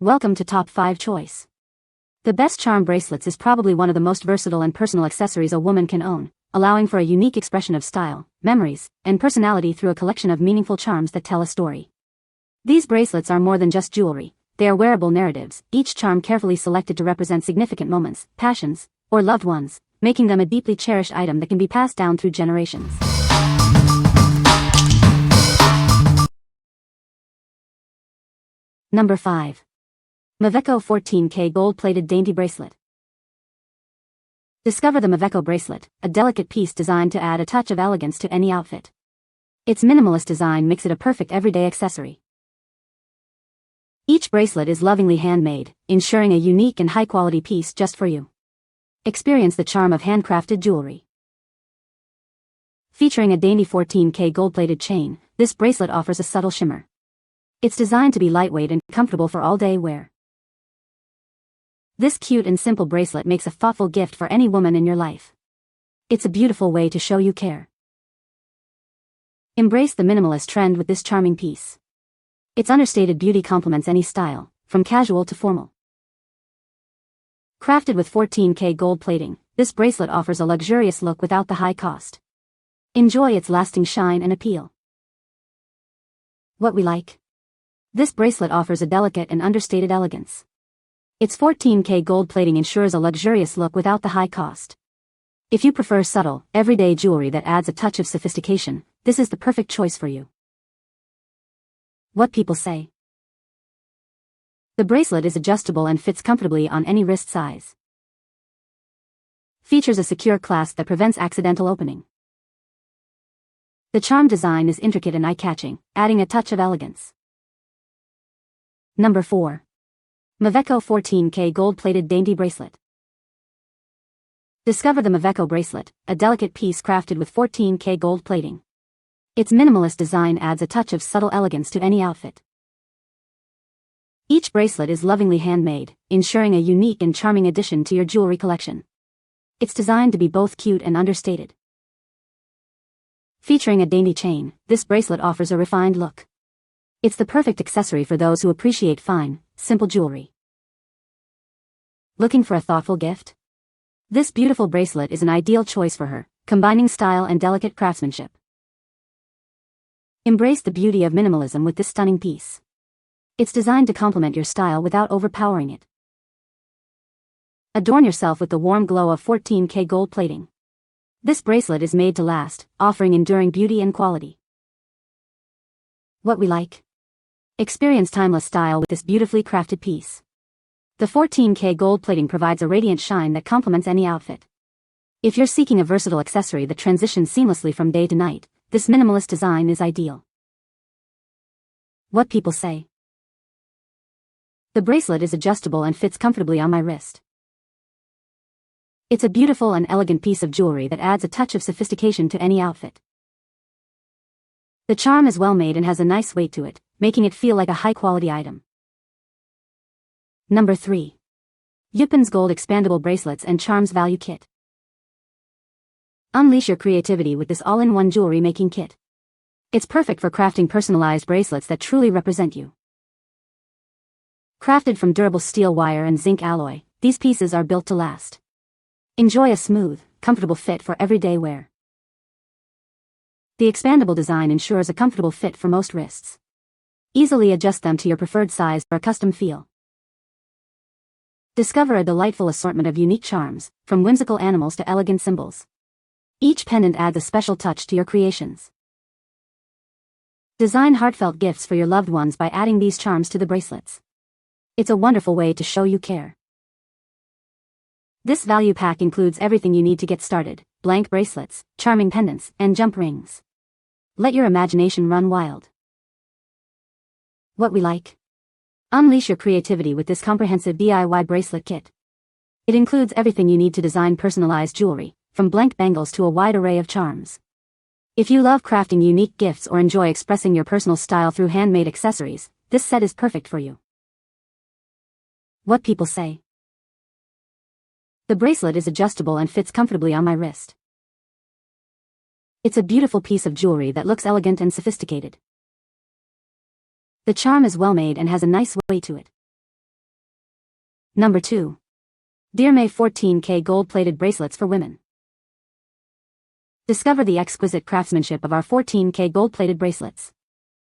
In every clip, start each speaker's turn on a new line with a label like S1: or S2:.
S1: Welcome to Top 5 Choice. The best charm bracelets is probably one of the most versatile and personal accessories a woman can own, allowing for a unique expression of style, memories, and personality through a collection of meaningful charms that tell a story. These bracelets are more than just jewelry, they are wearable narratives, each charm carefully selected to represent significant moments, passions, or loved ones, making them a deeply cherished item that can be passed down through generations. Number 5. MEVECCO 14K Gold-Plated Dainty Bracelet. Discover the MEVECCO bracelet, a delicate piece designed to add a touch of elegance to any outfit. Its minimalist design makes it a perfect everyday accessory. Each bracelet is lovingly handmade, ensuring a unique and high-quality piece just for you. Experience the charm of handcrafted jewelry. Featuring a dainty 14K gold-plated chain, this bracelet offers a subtle shimmer. It's designed to be lightweight and comfortable for all-day wear. This cute and simple bracelet makes a thoughtful gift for any woman in your life. It's a beautiful way to show you care. Embrace the minimalist trend with this charming piece. Its understated beauty complements any style, from casual to formal. Crafted with 14K gold plating, this bracelet offers a luxurious look without the high cost. Enjoy its lasting shine and appeal. What we like? This bracelet offers a delicate and understated elegance. Its 14K gold plating ensures a luxurious look without the high cost. If you prefer subtle, everyday jewelry that adds a touch of sophistication, this is the perfect choice for you. What people say. The bracelet is adjustable and fits comfortably on any wrist size. Features a secure clasp that prevents accidental opening. The charm design is intricate and eye-catching, adding a touch of elegance. Number 4. MEVECCO 14K Gold-Plated Dainty Bracelet. Discover the MEVECCO bracelet, a delicate piece crafted with 14K gold plating. Its minimalist design adds a touch of subtle elegance to any outfit. Each bracelet is lovingly handmade, ensuring a unique and charming addition to your jewelry collection. It's designed to be both cute and understated. Featuring a dainty chain, this bracelet offers a refined look. It's the perfect accessory for those who appreciate fine, simple jewelry. Looking for a thoughtful gift? This beautiful bracelet is an ideal choice for her, combining style and delicate craftsmanship. Embrace the beauty of minimalism with this stunning piece. It's designed to complement your style without overpowering it. Adorn yourself with the warm glow of 14K gold plating. This bracelet is made to last, offering enduring beauty and quality. What we like? Experience timeless style with this beautifully crafted piece. The 14K gold plating provides a radiant shine that complements any outfit. If you're seeking a versatile accessory that transitions seamlessly from day to night, this minimalist design is ideal. What people say. The bracelet is adjustable and fits comfortably on my wrist. It's a beautiful and elegant piece of jewelry that adds a touch of sophistication to any outfit. The charm is well made and has a nice weight to it, making it feel like a high-quality item. Number 3. UPINS Gold Expandable Bracelets and Charms Value Kit. Unleash your creativity with this all-in-one jewelry making kit. It's perfect for crafting personalized bracelets that truly represent you. Crafted from durable steel wire and zinc alloy, these pieces are built to last. Enjoy a smooth, comfortable fit for everyday wear. The expandable design ensures a comfortable fit for most wrists. Easily adjust them to your preferred size or custom feel. Discover a delightful assortment of unique charms, from whimsical animals to elegant symbols. Each pendant adds a special touch to your creations. Design heartfelt gifts for your loved ones by adding these charms to the bracelets. It's a wonderful way to show you care. This value pack includes everything you need to get started: blank bracelets, charming pendants, and jump rings. Let your imagination run wild. What we like? Unleash your creativity with this comprehensive DIY bracelet kit. It includes everything you need to design personalized jewelry, from blank bangles to a wide array of charms. If you love crafting unique gifts or enjoy expressing your personal style through handmade accessories, this set is perfect for you. What people say. The bracelet is adjustable and fits comfortably on my wrist. It's a beautiful piece of jewelry that looks elegant and sophisticated. The charm is well made and has a nice weight to it. Number 2. DEARMAY 14K gold-plated bracelets for women. Discover the exquisite craftsmanship of our 14K gold-plated bracelets.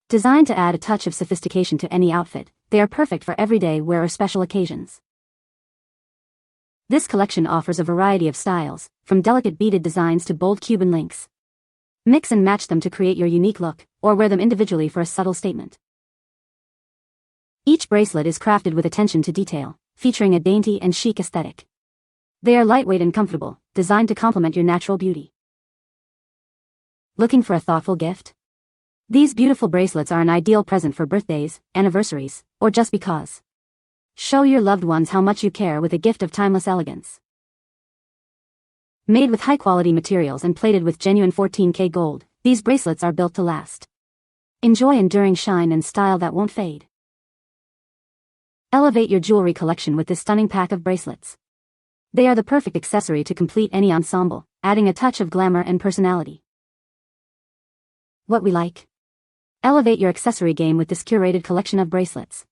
S1: Designed to add a touch of sophistication to any outfit, they are perfect for everyday wear or special occasions. This collection offers a variety of styles, from delicate beaded designs to bold Cuban links. Mix and match them to create your unique look, or wear them individually for a subtle statement. Each bracelet is crafted with attention to detail, featuring a dainty and chic aesthetic. They are lightweight and comfortable, designed to complement your natural beauty. Looking for a thoughtful gift? These beautiful bracelets are an ideal present for birthdays, anniversaries, or just because. Show your loved ones how much you care with a gift of timeless elegance. Made with high-quality materials and plated with genuine 14K gold, these bracelets are built to last. Enjoy enduring shine and style that won't fade. Elevate your jewelry collection with this stunning pack of bracelets. They are the perfect accessory to complete any ensemble, adding a touch of glamour and personality. What we like? Elevate your accessory game with this curated collection of bracelets.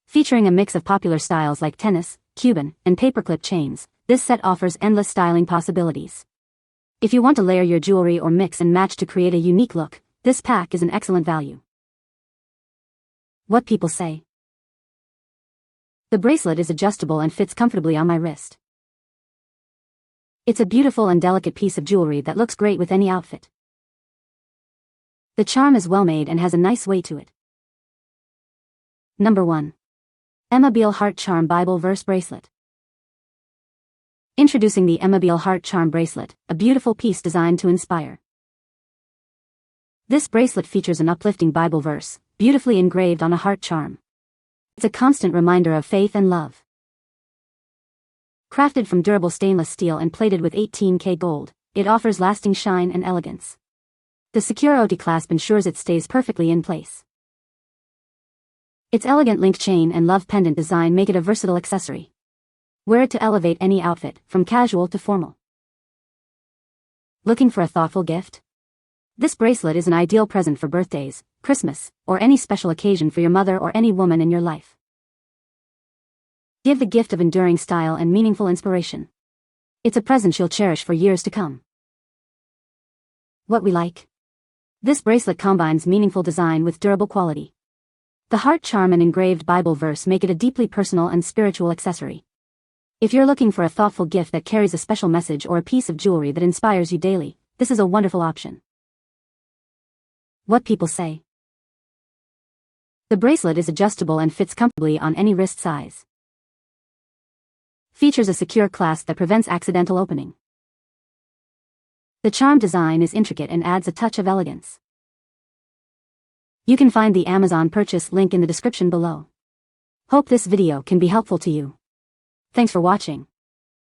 S1: Featuring a mix of popular styles like tennis, Cuban, and paperclip chains, this set offers endless styling possibilities. If you want to layer your jewelry or mix and match to create a unique look, this pack is an excellent value. What people say? The bracelet is adjustable and fits comfortably on my wrist. It's a beautiful and delicate piece of jewelry that looks great with any outfit. The charm is well made and has a nice weight to it. Number 1. Emibele Heart Charm Bible Verse Bracelet. Introducing the Emibele Heart Charm Bracelet, a beautiful piece designed to inspire. This bracelet features an uplifting Bible verse, beautifully engraved on a heart charm. It's a constant reminder of faith and love. Crafted from durable stainless steel and plated with 18K gold, it offers lasting shine and elegance. The secure OT clasp ensures it stays perfectly in place. Its elegant link chain and love pendant design make it a versatile accessory. Wear it to elevate any outfit, from casual to formal. Looking for a thoughtful gift? This bracelet is an ideal present for birthdays, Christmas, or any special occasion for your mother or any woman in your life. Give the gift of enduring style and meaningful inspiration. It's a present she'll cherish for years to come. What we like? This bracelet combines meaningful design with durable quality. The heart charm and engraved Bible verse make it a deeply personal and spiritual accessory. If you're looking for a thoughtful gift that carries a special message or a piece of jewelry that inspires you daily, this is a wonderful option. What people say? The bracelet is adjustable and fits comfortably on any wrist size. Features a secure clasp that prevents accidental opening. The charm design is intricate and adds a touch of elegance. You can find the Amazon purchase link in the description below. Hope this video can be helpful to you. Thanks for watching.